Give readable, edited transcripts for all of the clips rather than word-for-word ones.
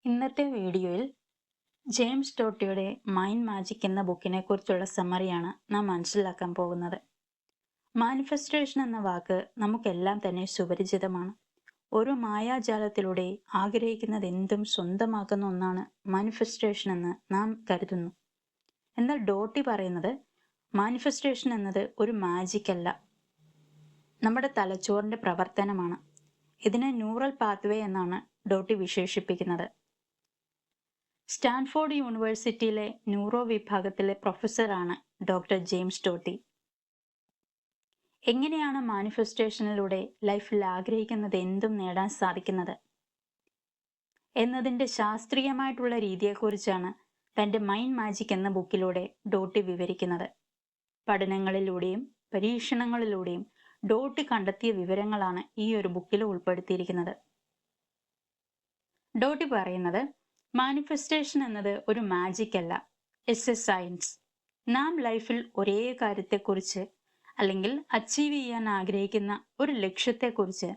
ഇന്നത്തെ വീഡിയോയിൽ James ടോട്ടിയുടെ mind magic എന്ന ബുക്കിനെ കുറിച്ചുള്ള സമ്മറിയാണ് നാം മനസ്സിലാക്കാൻ പോകുന്നത്. മാനിഫെസ്റ്റേഷൻ എന്ന വാക്ക് നമുക്കെല്ലാം തന്നെ സുപരിചിതമാണ്. ഒരു മായാജാലത്തിലൂടെ ആഗ്രഹിക്കുന്നത് എന്തും സ്വന്തമാക്കുന്ന ഒന്നാണ് മാനിഫെസ്റ്റേഷൻ എന്ന് നാം കരുതുന്നു. എന്നാൽ ഡോട്ടി പറയുന്നത് മാനിഫെസ്റ്റേഷൻ എന്നത് ഒരു മാജിക് അല്ല, നമ്മുടെ തലച്ചോറിന്റെ പ്രവർത്തനമാണ്. ഇതിനെ ന്യൂറൽ പാത്വേ എന്നാണ് ഡോട്ടി വിശേഷിപ്പിക്കുന്നത്. സ്റ്റാൻഫോർഡ് യൂണിവേഴ്സിറ്റിയിലെ ന്യൂറോ വിഭാഗത്തിലെ പ്രൊഫസറാണ് ഡോക്ടർ ജെയിംസ് ടോട്ടി. എങ്ങനെയാണ് മാനിഫെസ്റ്റേഷനിലൂടെ ലൈഫിൽ ആഗ്രഹിക്കുന്നത് എന്തും നേടാൻ സാധിക്കുന്നത് എന്നതിൻ്റെ ശാസ്ത്രീയമായിട്ടുള്ള രീതിയെക്കുറിച്ചാണ് തൻ്റെ മൈൻഡ് മാജിക് എന്ന ബുക്കിലൂടെ ഡോട്ടി വിവരിക്കുന്നത്. പഠനങ്ങളിലൂടെയും പരീക്ഷണങ്ങളിലൂടെയും ഡോട്ടി കണ്ടെത്തിയ വിവരങ്ങളാണ് ഈ ഒരു ബുക്കിൽ ഉൾപ്പെടുത്തിയിരിക്കുന്നത്. ഡോട്ടി പറയുന്നത് മാനിഫെസ്റ്റേഷൻ എന്നത് ഒരു മാജിക് അല്ല, ഇറ്റ്സ് എ സയൻസ്. നാം ലൈഫിൽ ഒരേ കാര്യത്തെക്കുറിച്ച് അല്ലെങ്കിൽ അച്ചീവ് ചെയ്യാൻ ആഗ്രഹിക്കുന്ന ഒരു ലക്ഷ്യത്തെക്കുറിച്ച്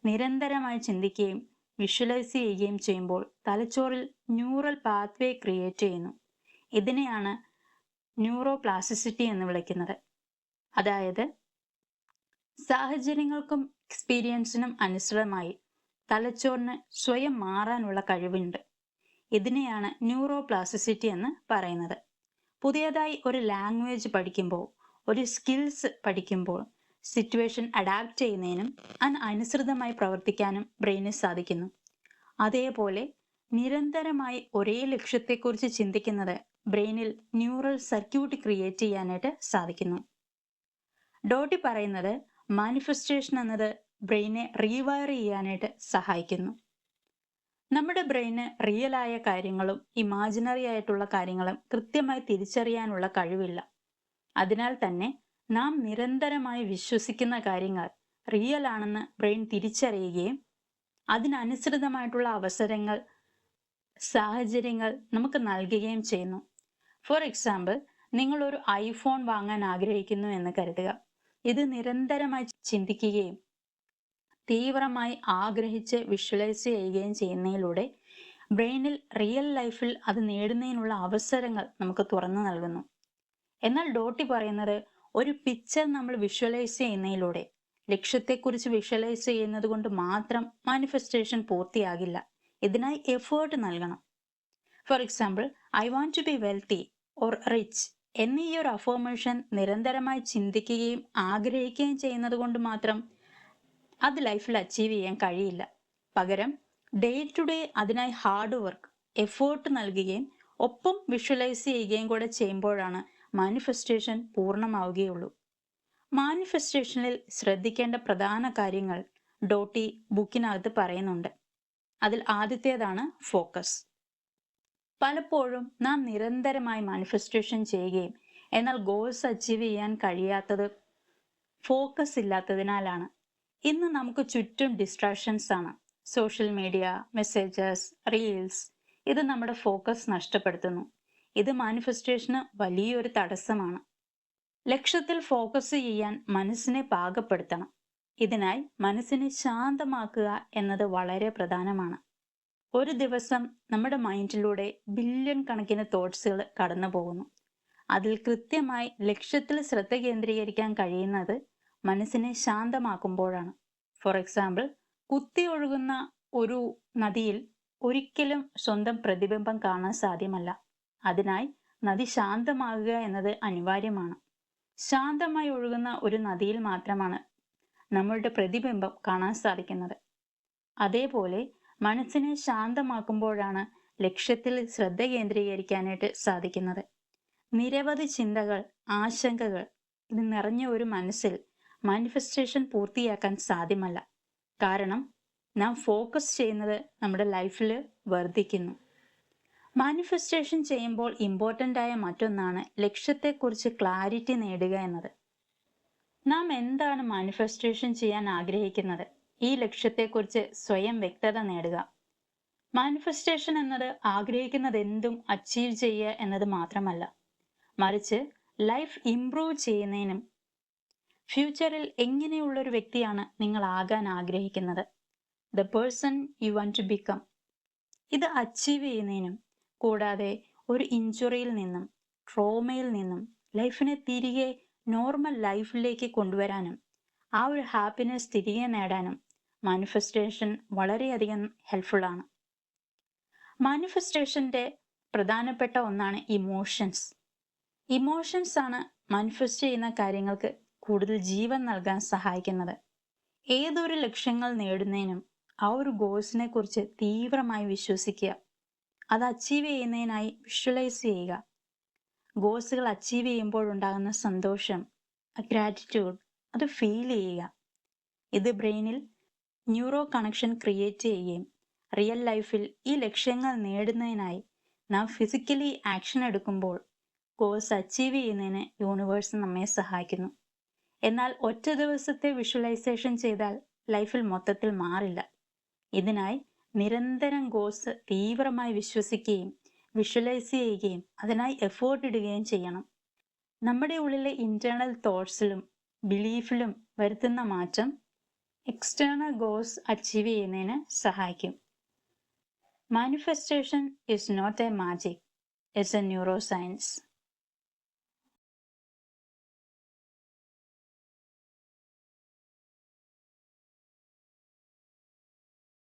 നിരന്തരമായി ചിന്തിക്കുകയും വിഷ്വലൈസ് ചെയ്യുകയും ചെയ്യുമ്പോൾ തലച്ചോറിൽ ന്യൂറൽ പാത്വേ ക്രിയേറ്റ് ചെയ്യുന്നു. ഇതിനെയാണ് ന്യൂറോപ്ലാസ്റ്റിസിറ്റി എന്ന് വിളിക്കുന്നത്. അതായത് സാഹചര്യങ്ങൾക്കും എക്സ്പീരിയൻസിനും അനുസൃതമായി തലച്ചോറിന് സ്വയം മാറാനുള്ള കഴിവുണ്ട്. ഇതിനെയാണ് ന്യൂറോപ്ലാസ്റ്റിസിറ്റി എന്ന് പറയുന്നത്. പുതിയതായി ഒരു ലാംഗ്വേജ് പഠിക്കുമ്പോൾ, ഒരു സ്കിൽസ് പഠിക്കുമ്പോൾ സിറ്റുവേഷൻ അഡാപ്റ്റ് ചെയ്യുന്നതിനും അനുസൃതമായി പ്രവർത്തിക്കാനും ബ്രെയിന് സാധിക്കുന്നു. അതേപോലെ നിരന്തരമായി ഒരേ ലക്ഷ്യത്തെക്കുറിച്ച് ചിന്തിക്കുന്നത് ബ്രെയിനിൽ ന്യൂറൽ സർക്യൂട്ട് ക്രിയേറ്റ് ചെയ്യാനായിട്ട് സാധിക്കുന്നു. ഡോട്ടി പറയുന്നത് മാനിഫെസ്റ്റേഷൻ എന്നത് ബ്രെയിനെ റീവയർ ചെയ്യാനായിട്ട് സഹായിക്കുന്നു. നമ്മുടെ ബ്രെയിന് റിയലായ കാര്യങ്ങളും ഇമാജിനറി ആയിട്ടുള്ള കാര്യങ്ങളും കൃത്യമായി തിരിച്ചറിയാനുള്ള കഴിവില്ല. അതിനാൽ തന്നെ നാം നിരന്തരമായി വിശ്വസിക്കുന്ന കാര്യങ്ങൾ റിയൽ ആണെന്ന് ബ്രെയിൻ തിരിച്ചറിയുകയും അതിനനുസൃതമായിട്ടുള്ള അവസരങ്ങൾ, സാഹചര്യങ്ങൾ നമുക്ക് നൽകുകയും ചെയ്യുന്നു. ഫോർ എക്സാമ്പിൾ, നിങ്ങൾ ഒരു ഐഫോൺ വാങ്ങാൻ ആഗ്രഹിക്കുന്നു എന്ന് കരുതുക. ഇത് നിരന്തരമായി ചിന്തിക്കുകയും തീവ്രമായി ആഗ്രഹിച്ച് വിഷ്വലൈസ് ചെയ്യുകയും ചെയ്യുന്നതിലൂടെ ബ്രെയിനിൽ റിയൽ ലൈഫിൽ അത് നേടുന്നതിനുള്ള അവസരങ്ങൾ നമുക്ക് തുറന്നു നൽകുന്നു. എന്നാൽ ഡോട്ടി പറയുന്നത് ഒരു പിക്ചർ നമ്മൾ വിഷ്വലൈസ് ചെയ്യുന്നതിലൂടെ, ലക്ഷ്യത്തെക്കുറിച്ച് വിഷ്വലൈസ് ചെയ്യുന്നത് കൊണ്ട് മാത്രം മാനിഫെസ്റ്റേഷൻ പൂർത്തിയാകില്ല. ഇതിനായി എഫേർട്ട് നൽകണം. For example, I want to be wealthy or rich എന്നീ ഒരു അഫർമേഷൻ നിരന്തരമായി ചിന്തിക്കുകയും ആഗ്രഹിക്കുകയും ചെയ്യുന്നത് കൊണ്ട് മാത്രം അത് ലൈഫിൽ അച്ചീവ് ചെയ്യാൻ കഴിയില്ല. പകരം ഡേ ടു ഡേ അതിനായി ഹാർഡ് വർക്ക്, എഫേർട്ട് നൽകുകയും ഒപ്പം വിഷ്വലൈസ് ചെയ്യുകയും കൂടെ ചെയ്യുമ്പോഴാണ് മാനിഫെസ്റ്റേഷൻ പൂർണ്ണമാവുകയുള്ളൂ. മാനിഫെസ്റ്റേഷനിൽ ശ്രദ്ധിക്കേണ്ട പ്രധാന കാര്യങ്ങൾ ഡോട്ടി ബുക്കിനകത്ത് പറയുന്നുണ്ട്. അതിൽ ആദ്യത്തേതാണ് ഫോക്കസ്. പലപ്പോഴും നാം നിരന്തരമായി മാനിഫെസ്റ്റേഷൻ ചെയ്യുകയും എന്നാൽ ഗോൾസ് അച്ചീവ് ചെയ്യാൻ കഴിയാത്തത് ഫോക്കസ് ഇല്ലാത്തതിനാലാണ്. ഇന്ന് നമുക്ക് ചുറ്റും ഡിസ്ട്രാക്ഷൻസ് ആണ്. Social media, messages, reels. ഇത് നമ്മുടെ ഫോക്കസ് നഷ്ടപ്പെടുത്തുന്നു. ഇത് മാനിഫെസ്റ്റേഷന് വലിയൊരു തടസ്സമാണ്. ലക്ഷ്യത്തിൽ ഫോക്കസ് ചെയ്യാൻ മനസ്സിനെ പാകപ്പെടുത്തണം. ഇതിനായി മനസ്സിനെ ശാന്തമാക്കുക എന്നത് വളരെ പ്രധാനമാണ്. ഒരു ദിവസം നമ്മുടെ മൈൻഡിലൂടെ ബില്യൺ കണക്കിന് തോട്ട്സുകൾ കടന്നു പോകുന്നു. അതിൽ കൃത്യമായി ലക്ഷ്യത്തിൽ ശ്രദ്ധ കേന്ദ്രീകരിക്കാൻ കഴിയുന്നത് മനസ്സിനെ ശാന്തമാക്കുമ്പോഴാണ്. ഫോർ എക്സാമ്പിൾ, കുത്തി ഒഴുകുന്ന ഒരു നദിയിൽ ഒരിക്കലും സ്വന്തം പ്രതിബിംബം കാണാൻ സാധ്യമല്ല. അതിനായി നദി ശാന്തമാകുക എന്നത് അനിവാര്യമാണ്. ശാന്തമായി ഒഴുകുന്ന ഒരു നദിയിൽ മാത്രമാണ് നമ്മളുടെ പ്രതിബിംബം കാണാൻ സാധിക്കുന്നത്. അതേപോലെ മനസ്സിനെ ശാന്തമാക്കുമ്പോഴാണ് ലക്ഷ്യത്തിൽ ശ്രദ്ധ കേന്ദ്രീകരിക്കാനായിട്ട് സാധിക്കുന്നത്. നിരവധി ചിന്തകൾ, ആശങ്കകൾ ഇത് നിറഞ്ഞ ഒരു മനസ്സിൽ മാനിഫെസ്റ്റേഷൻ പൂർത്തിയാക്കാൻ സാധ്യമല്ല. കാരണം നാം ഫോക്കസ് ചെയ്യുന്നത് നമ്മുടെ ലൈഫിൽ വർദ്ധിക്കുന്നു. മാനിഫെസ്റ്റേഷൻ ചെയ്യുമ്പോൾ ഇമ്പോർട്ടൻ്റ് ആയ മറ്റൊന്നാണ് ലക്ഷ്യത്തെക്കുറിച്ച് ക്ലാരിറ്റി നേടുക എന്നത്. നാം എന്താണ് മാനിഫെസ്റ്റേഷൻ ചെയ്യാൻ ആഗ്രഹിക്കുന്നത്, ഈ ലക്ഷ്യത്തെക്കുറിച്ച് സ്വയം വ്യക്തത നേടുക. മാനിഫെസ്റ്റേഷൻ എന്നത് ആഗ്രഹിക്കുന്നത് എന്തും അച്ചീവ് ചെയ്യുക എന്നത് മാത്രമല്ല, മറിച്ച് ലൈഫ് ഇംപ്രൂവ് ചെയ്യുന്നതിനും ഫ്യൂച്ചറിൽ എങ്ങനെയുള്ളൊരു വ്യക്തിയാണ് നിങ്ങൾ ആകാൻ ആഗ്രഹിക്കുന്നത്, the person you want to become, ഇത് അച്ചീവ് ചെയ്യുന്നതിനും കൂടാതെ ഒരു ഇഞ്ചുറിയിൽ നിന്നും ട്രോമയിൽ നിന്നും ലൈഫിനെ തിരികെ നോർമൽ ലൈഫിലേക്ക് കൊണ്ടുവരാനും ആ ഒരു ഹാപ്പിനെസ് തിരികെ നേടാനും മാനിഫെസ്റ്റേഷൻ വളരെയധികം ഹെൽപ്ഫുൾ ആണ്. മാനിഫെസ്റ്റേഷന്റെ പ്രധാനപ്പെട്ട ഒന്നാണ് ഇമോഷൻസ്. ഇമോഷൻസ് ആണ് മാനിഫെസ്റ്റ് ചെയ്യുന്ന കാര്യങ്ങൾക്ക് കൂടുതൽ ജീവൻ നൽകാൻ സഹായിക്കുന്നത്. ഏതൊരു ലക്ഷ്യങ്ങൾ നേടുന്നതിനും ആ ഒരു ഗോൾസിനെ കുറിച്ച് തീവ്രമായി വിശ്വസിക്കുക, അത് അച്ചീവ് ചെയ്യുന്നതിനായി വിഷ്വലൈസ് ചെയ്യുക. ഗോൾസുകൾ അച്ചീവ് ചെയ്യുമ്പോൾ ഉണ്ടാകുന്ന സന്തോഷം, ഗ്രാറ്റിറ്റ്യൂഡ്, അത് ഫീൽ ചെയ്യുക. ഇത് ബ്രെയിനിൽ ന്യൂറോ കണക്ഷൻ ക്രിയേറ്റ് ചെയ്യുകയും റിയൽ ലൈഫിൽ ഈ ലക്ഷ്യങ്ങൾ നേടുന്നതിനായി നാം ഫിസിക്കലി ആക്ഷൻ എടുക്കുമ്പോൾ ഗോൾസ് അച്ചീവ് ചെയ്യുന്നതിന് യൂണിവേഴ്സ് നമ്മെ സഹായിക്കുന്നു. എന്നാൽ ഒറ്റ ദിവസത്തെ വിഷ്വലൈസേഷൻ ചെയ്താൽ ലൈഫിൽ മൊത്തത്തിൽ മാറില്ല. ഇതിനായി നിരന്തരം ഗോൾസ് തീവ്രമായി വിശ്വസിക്കുകയും വിഷ്വലൈസ് ചെയ്യുകയും അതിനായി എഫേർട്ട് ഇടുകയും ചെയ്യണം. നമ്മുടെ ഉള്ളിലെ ഇന്റേണൽ തോട്ട്സിലും ബിലീഫിലും വരുത്തുന്ന മാറ്റം എക്സ്റ്റേണൽ ഗോൾസ് അച്ചീവ് ചെയ്യുന്നതിന് സഹായിക്കും. Manifestation is not a magic, it's a neuro science.